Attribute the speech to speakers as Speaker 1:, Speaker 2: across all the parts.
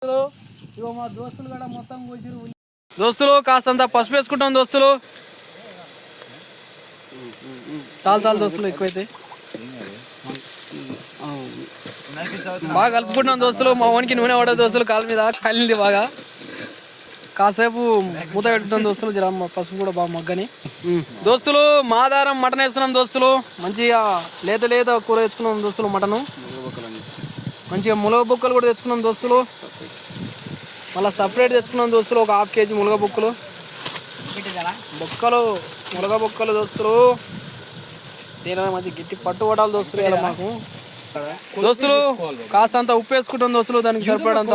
Speaker 1: ఇగో మా దోస్తులు కూడా మొత్తం కోసిరు. దోస్తులు కాస్తంత పసుపు వేసుకుంటాం దోస్తులు. చాలు చాలు దోస్తులు, ఎక్కువైతే బాగా కలుపుకుంటున్నాం దోస్తులు. మా వానికి నూనె పడదు దోస్తులు, కాలు మీద కాలింది బాగా. కాసేపు మూత పెట్టుకుంటాం దోస్తులు, జర పసుపు కూడా బాగా మగ్గని. దోస్తులు మాదారం మటన్ వేస్తున్నాం దోస్తులు. మంచిగా లేత లేత కూర తెచ్చుకున్నాం దోస్తులు. మటను మంచిగా ములగ బొక్కలు కూడా తెచ్చుకున్నాం దోస్తులు. మళ్ళీ సపరేట్ తెచ్చుకున్నాం దోస్తులు, ఒక 1/2 kg ములగ బొక్కలు. ములగ బొక్కలు దోస్తులు. దీని మంచి గిట్టి పట్టు పడాలి దోస్తులు ఇలా మాకు. దోస్తులు కాస్తంత ఉప్పు వేసుకుంటాం దోస్తులు, దానికి సరిపడంత.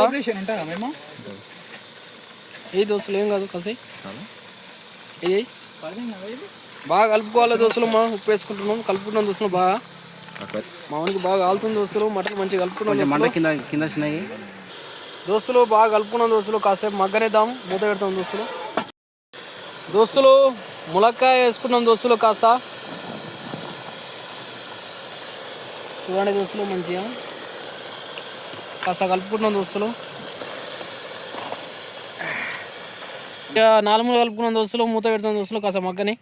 Speaker 1: ఏ దోస్తులు ఏం కాదు, కలిసి ఇది బాగా కలుపుకోవాలి దోస్తులు. మా ఉప్పు వేసుకుంటున్నాం, కలుపుకుంటున్నాం దోస్తులు బాగా. మా వానికి బాగా కాలుతుంది దోస్తులు. మటన్ మంచిగా కలుపుకున్నాం దోస్తులు, బాగా కలుపుకున్నాం దోస్తులు. కాసేపు మగ్గనేద్దాం, మూత పెడతాం దోస్తులు. దోస్తులు ములక్కాయ వేసుకున్నాం దోస్తులు. కాస్త చూడండి దోస్తులు, మంచిగా కాస్త కలుపుకుంటున్నాం దోస్తులు. ఇక 4 ములు కలుపుకున్నాం దోస్తులు, మూత పెడతాం దోస్తులు కాస్త మగ్గని.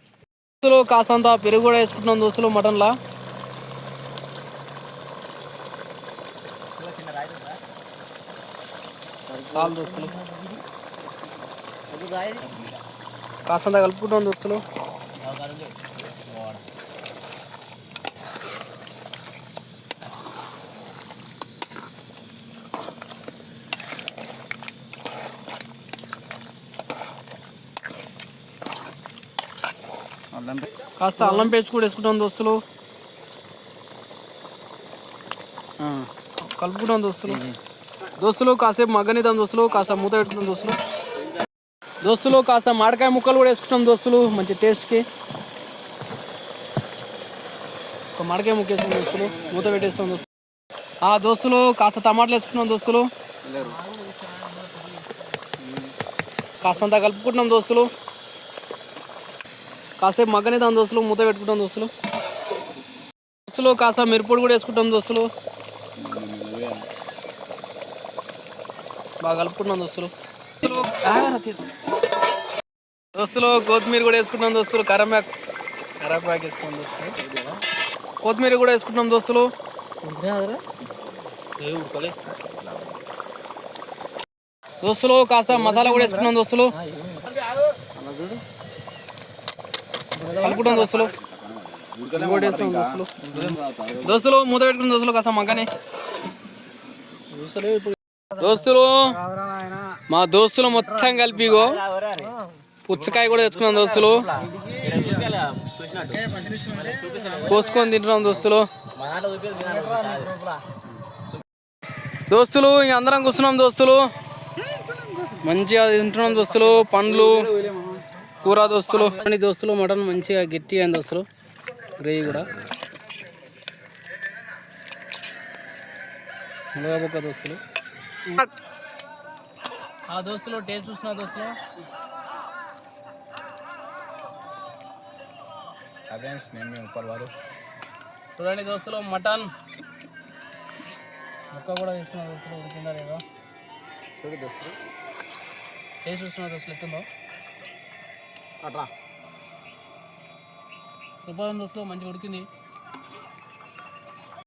Speaker 1: దోస్తులు కాస్తంత పెరుగు కూడా వేసుకుంటున్నాం దోస్తులు మటన్లా. చాలు దోస్తులు, కాస్తంత కలుపుకుంటాం దోస్తులు. కాస్త అల్లం పేస్ట్ కూడా వేసుకుంటాం దోస్తులు, కలుపుకుంటాం దోస్తులు. దోస్తులు కాసేపు మగ్గనిద్దాం దోస్తులు, కాస్త మూత పెట్టుకుంటాం దోస్తులు. దోస్తులు కాస్త మామిడికాయ ముక్కలు కూడా వేసుకుంటాం దోస్తులు, మంచి టేస్ట్కి. ఒక మామిడికాయ ముక్క వేసుకుంటాం దోస్తులు, మూత పెట్టేస్తాం దోస్తులు. దోస్తులు కాస్త టమాటాలు వేసుకుంటాం దోస్తులు, కాస్తంత కలుపుకుంటున్నాం దోస్తులు. కాసేపు మగ్గనిద్దాం దోస్తులు, మూత పెట్టుకుంటాం దోస్తులు. దోస్తులు కాస్త మిరపొడి కూడా వేసుకుంటాం దోస్తులు, బాగా కలుపుకుంటున్నాం దోస్తులు. దోస్తులు కొత్తిమీర కూడా వేసుకుంటాం దోస్తులు, కరేపాకు వేసుకుంటాం దోస్తులు. కొత్తిమీర కూడా వేసుకుంటాం దోస్తులు. దోస్తులు కాస్త మసాలా కూడా వేసుకున్నాం దోస్తులు, కలుపుకుంటాం దోస్తులు. ఇంకోటి వేస్తాం దోస్తులు. దోస్తులు మూత పెట్టుకున్నాం దోస్తులు, కాస్త మగ్గని. దోస్తులు మా దోస్తులు మొత్తం కలిపిగో పుచ్చకాయ కూడా తెచ్చుకున్నాం దోస్తులు, కోసుకొని తింటున్నాం దోస్తులు. దోస్తులు ఇంక అందరం కూర్చున్నాం దోస్తులు, మంచిగా తింటున్నాం దోస్తులు. పండ్లు కూర దోస్తులు. దోస్తులు మటన్ మంచిగా గట్టి అయింది దోస్తులు, గ్రేవీ కూడా. ములగబొక్క దోస్తులు. దోస్తులు టేస్ట్ చూస్తున్నా దోస్తులు. చూడండి దోస్తులు, మటన్ ముక్క కూడా తీస్తున్నా దోస్తులు, ఉడికిందా లేదో చూడు దోస్తులు. టేస్ట్ చూస్తున్నా దోస్తులు ఎట్టుందో. అట్రా సూపర్ దోస్తులు, మంచిగా ఉడికింది.